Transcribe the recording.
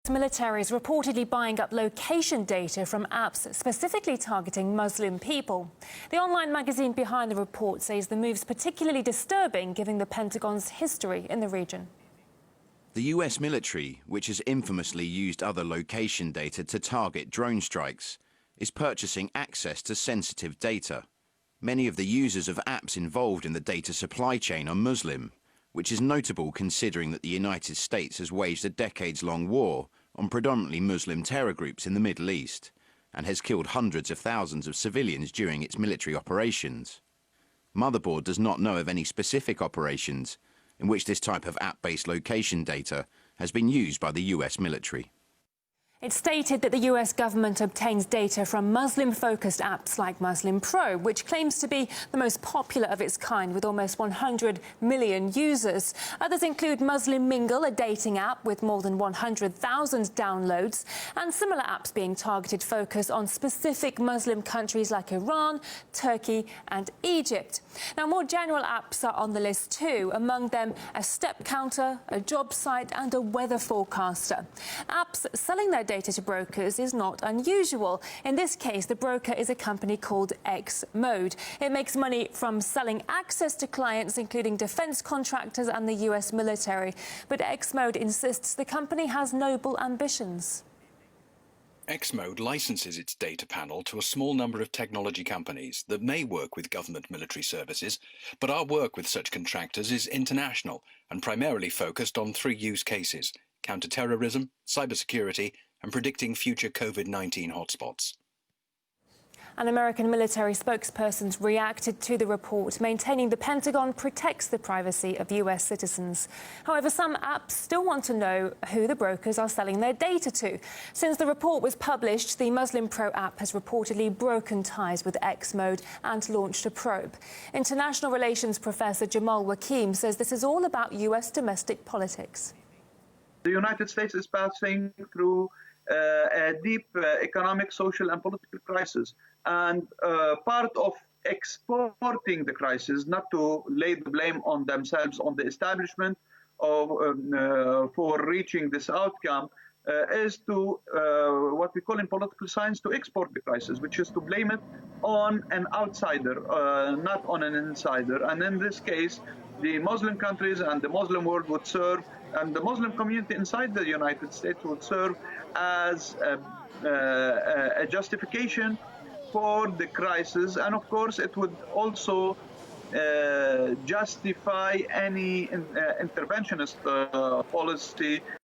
Military is reportedly buying up location data from apps specifically targeting Muslim people. The online magazine behind the report says the move's particularly disturbing, given the Pentagon's history in the region. The US military, which has infamously used other location data to target drone strikes, is purchasing access to sensitive data. Many of the users of apps involved in the data supply chain are Muslim, which is notable considering that the United States has waged a decades-long war on predominantly Muslim terror groups in the Middle East and has killed hundreds of thousands of civilians during its military operations. Motherboard does not know of any specific operations in which this type of app-based location data has been used by the US military. It's stated that the US government obtains data from Muslim-focused apps like Muslim Pro, which claims to be the most popular of its kind with almost 100 million users. Others include Muslim Mingle, a dating app with more than 100,000 downloads, and similar apps being targeted focus on specific Muslim countries like Iran, Turkey and Egypt. Now, more general apps are on the list too, among them a step counter, a job site and a weather forecaster. Apps selling their data to brokers is not unusual. In this case, the broker is a company called X-Mode. It makes money from selling access to clients, including defense contractors and the US military. But X-Mode insists the company has noble ambitions. X-Mode licenses its data panel to a small number of technology companies that may work with government military services, but our work with such contractors is international and primarily focused on 3 use cases: counter-terrorism, cybersecurity, and predicting future COVID-19 hotspots. An American military spokesperson reacted to the report, maintaining the Pentagon protects the privacy of US citizens. However, some apps still want to know who the brokers are selling their data to. Since the report was published, the Muslim Pro app has reportedly broken ties with X-Mode and launched a probe. International relations professor Jamal Wakim says this is all about US domestic politics. The United States is passing through a deep economic, social and political crisis. And part of exporting the crisis, not to lay the blame on themselves, on the establishment for reaching this outcome, is to what we call in political science to export the crisis, which is to blame it on an outsider, not on an insider. And in this case, the Muslim countries and the Muslim world would serve, and the Muslim community inside the United States would serve as a justification for the crisis. And of course, it would also justify any interventionist policy